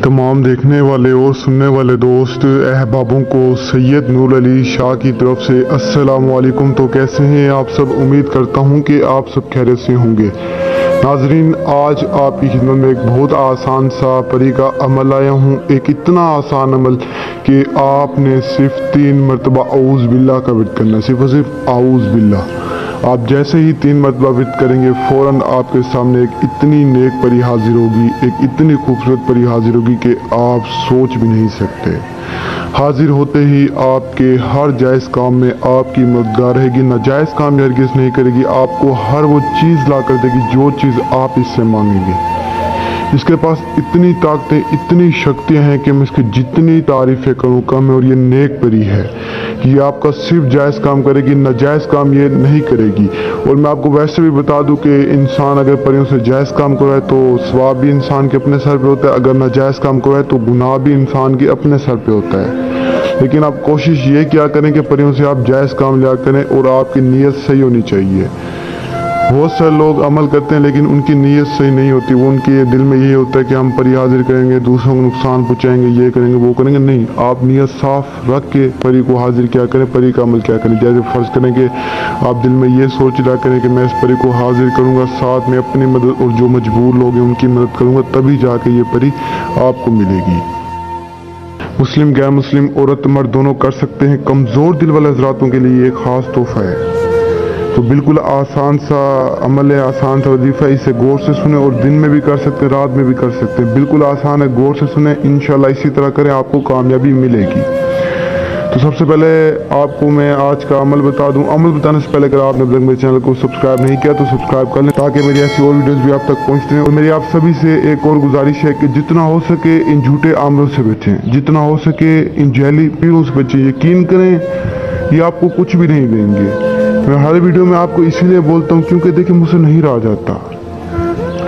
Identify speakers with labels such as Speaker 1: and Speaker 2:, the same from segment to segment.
Speaker 1: तमाम देखने वाले और सुनने वाले दोस्त अहबाबों को सैयद नूर अली शाह की तरफ से अस्सलाम वालेकुम। तो कैसे हैं आप सब? उम्मीद करता हूं कि आप सब खैरियत से होंगे। नाजरीन, आज आपकी खिदमत में एक बहुत आसान सा परी का अमल आया हूं। एक इतना आसान अमल कि आपने सिर्फ 3 मरतबा औज़ बिल्लाह का विर्द करना है, सिर्फ और सिर्फ औज़ बिल्लाह। आप जैसे ही 3 मरतबा विर्द करेंगे फ़ौरन आपके सामने एक इतनी नेक परी हाजिर होगी, एक इतनी खूबसूरत परी हाजिर होगी कि आप सोच भी नहीं सकते। हाजिर होते ही आपके हर जायज़ काम में आपकी मददगार रहेगी, नाजायज़ काम हरगिज़ नहीं करेगी। आपको हर वो चीज़ ला कर देगी जो चीज़ आप इससे मांगेंगे। इसके पास इतनी ताकतें, इतनी शक्तियां हैं कि मैं इसकी जितनी तारीफ़ें करूँ कम है। और ये नेक परी है, ये आपका सिर्फ जायज़ काम करेगी, नाजायज़ काम ये नहीं करेगी। और मैं आपको वैसे भी बता दूं कि इंसान अगर परियों से जायज़ काम कराए तो सवाब भी इंसान के अपने सर पे होता है, अगर नाजायज़ काम कराए तो गुनाह भी इंसान के अपने सर पे होता है। लेकिन आप कोशिश ये क्या करें कि परियों से आप जायज़ काम लिया करें और आपकी नीयत सही होनी चाहिए। बहुत सारे लोग अमल करते हैं लेकिन उनकी नीयत सही नहीं होती। वो उनके दिल में यही होता है कि हम परी हाजिर करेंगे, दूसरों को नुकसान पहुंचाएंगे, ये करेंगे, वो करेंगे। नहीं, आप नीयत साफ रख के परी को हाजिर क्या करें, परी का अमल क्या करें। जैसे फ़र्ज़ करें कि आप दिल में ये सोच लिया करें कि मैं इस परी को हाजिर करूँगा, साथ में अपनी मदद और जो मजबूर लोग हैं उनकी मदद करूँगा, तभी जाके ये परी आपको मिलेगी। मुस्लिम गैर मुस्लिम, औरत मर्द दोनों कर सकते हैं। कमज़ोर दिल वाले हज़रातों के लिए एक ख़ास तोहफ़ा है। तो बिल्कुल आसान सा अमल है, आसान सा वजीफ़ा है। इसे गौर से सुने और दिन में भी कर सकते हैं, रात में भी कर सकते हैं। बिल्कुल आसान है, गौर से सुने, इंशाल्लाह इसी तरह करें, आपको कामयाबी मिलेगी। तो सबसे पहले आपको मैं आज का अमल बता दूं। अमल बताने से पहले अगर आपने अब तक मेरे चैनल को सब्सक्राइब नहीं किया तो सब्सक्राइब कर लें, ताकि मेरी ऐसी और वीडियोस भी आप तक पहुंचते हैं। और मेरी आप सभी से एक और गुजारिश है कि जितना हो सके इन झूठे आमलों से बचें, जितना हो सके इन जहली पीरों से बचें। यकीन करें ये आपको कुछ भी नहीं देंगे। मैं हर वीडियो में आपको इसीलिए बोलता हूँ क्योंकि देखिए मुझसे नहीं रहा जाता।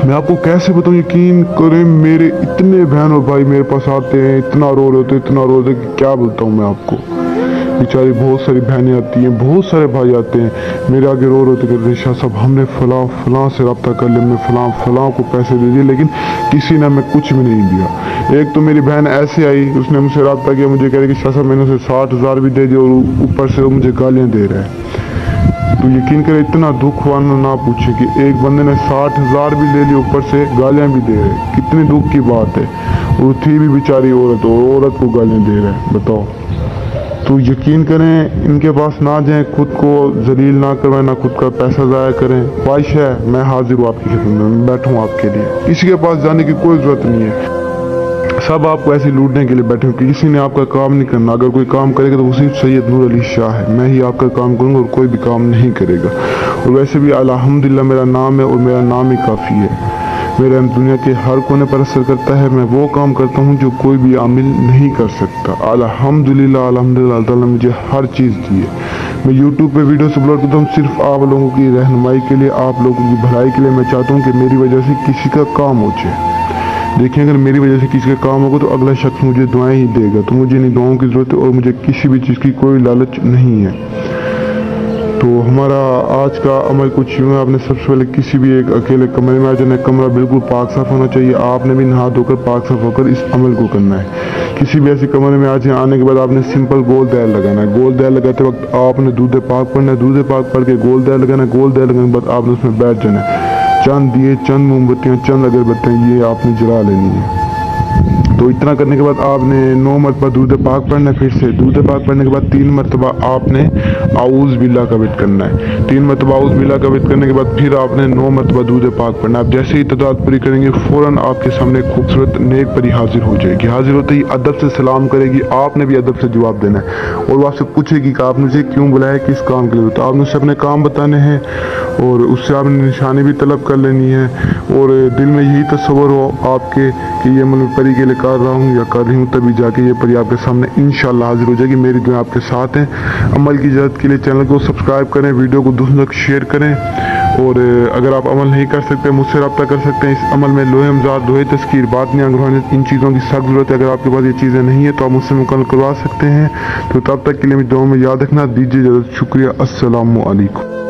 Speaker 1: मैं आपको कैसे बताऊँ, यकीन करें मेरे इतने बहन और भाई मेरे पास आते हैं, इतना रो रहे होते, इतना रो रहे कि क्या बोलता हूँ मैं आपको। बेचारी बहुत सारी बहनें आती हैं, बहुत सारे भाई आते हैं, मेरे आगे रो रहे थे कि शाह साहब हमने फलां से रब्ता कर लिया, हमने फलां को पैसे दे दिए, लेकिन किसी ने हमें कुछ भी नहीं दिया। एक तो मेरी बहन ऐसे आई, उसने मुझसे रब्ता किया, मुझे कह रही कि शाह साहब मैंने उसे 60,000 भी दे दिए और ऊपर से वो मुझे गालियाँ दे रहा है। तो यकीन करें इतना दुख हुआ ना पूछे कि एक बंदे ने 60,000 भी ले ली, ऊपर से गालियाँ भी दे रहे। कितनी दुख की बात है। और थी भी बेचारी औरत, और औरत को गालियाँ दे रहे हैं, बताओ। तो यकीन करें इनके पास ना जाएं, खुद को जलील ना करवाएं, ना खुद का पैसा ज़ाया करें। ख्वाहिश है मैं हाजिर हूँ आपकी खिदमत में, बैठूँ आपके लिए। किसी के पास जाने की कोई ज़रूरत नहीं है। सब आपको ऐसे लूटने के लिए बैठे हो कि किसी ने आपका काम नहीं करना। अगर कोई काम करेगा तो वो सिर्फ सैयद नूर अली शाह है। मैं ही आपका काम करूँगा और कोई भी काम नहीं करेगा। और वैसे भी अल्हम्दुलिल्लाह मेरा नाम है और मेरा नाम ही काफ़ी है। मेरा दुनिया के हर कोने पर असर करता है। मैं वो काम करता हूँ जो कोई भी आमिल नहीं कर सकता। अल्हम्दुलिल्लाह अल्हम्दुलिल्लाह, अल्लाह ताला ने मुझे हर चीज़ दी है। मैं यूट्यूब पे वीडियोस अपलोड करता हूँ सिर्फ आप लोगों की रहनुमाई के लिए, आप लोगों की भलाई के लिए। मैं चाहता हूँ कि मेरी वजह से किसी का काम हो जाए। देखिए अगर मेरी वजह से किसी का काम होगा तो अगला शख्स मुझे दुआएं ही देगा। तो मुझे इन दुआओं की ज़रूरत है और मुझे किसी भी चीज़ की कोई लालच नहीं है। तो हमारा आज का अमल कुछ यूँ है। आपने सबसे पहले किसी भी एक अकेले कमरे में आ जाना है। कमरा बिल्कुल पाक साफ होना चाहिए। आपने भी नहा धोकर पाक साफ होकर इस अमल को करना है। किसी भी ऐसे कमरे में आ जाए, आने के बाद आपने सिंपल गोल दायर लगाना है। गोल दायर लगाते वक्त आपने दूध पाक पढ़ना है। दूध पाक पढ़ के गोल दायर लगाना है। गोल दायर लगाने के बाद आपने उसमें बैठ जाना है। चंद दिए, चंद मोमबत्तियाँ, चंद अगरबत्तियाँ ये आपने जला लेनी है। तो इतना करने के बाद आपने 9 मरतबा दूध पाक पढ़ना है। फिर से दूध पाक पढ़ने के बाद 3 मरतबा आपने औज़ बिल्लाह का विर्द करना है। 3 मरतबा औज़ बिल्लाह का विर्द करने के बाद फिर आपने 9 मरतबा दूध पाक पढ़ना है। आप जैसे ही तदाद पूरी करेंगे फ़ौरन आपके सामने खूबसूरत नेक परी हाजिर हो जाएगी। हाजिर होते ही अदब से सलाम करेगी, आपने भी अदब से जवाब देना है। और वो आपसे पूछेगी कि आप मुझे क्यों बुलाया, किस काम के लिए। तो आपने उससे अपने काम बताने हैं और उससे आपने निशानी भी तलब कर लेनी है। और दिल में यही तस्वर हो आपके कि ये मैं परी के लिए कर रहा हूँ या कर रही हूँ, तभी जाके ये परी आपके सामने इंशाल्लाह हाजिर हो जाएगी। मेरी दुआ आपके साथ हैं। अमल की इजाज़त के लिए चैनल को सब्सक्राइब करें, वीडियो को दूसरों तक शेयर करें। और अगर आप अमल नहीं कर सकते, मुझसे रब्ता कर सकते हैं। इस अमल में लोहे अमजाद, लोहे तस्कीर, बात नहीं अंगरूहानियत, इन चीज़ों की सख्त ज़रूरत है। अगर आपके पास ये चीज़ें नहीं है तो आप मुझसे मुकम्मल करवा सकते हैं। तो तब तक के लिए मेरी दुआ में याद रखना। दीजिए इजाज़त, शुक्रिया, अस्सलामु अलैकुम।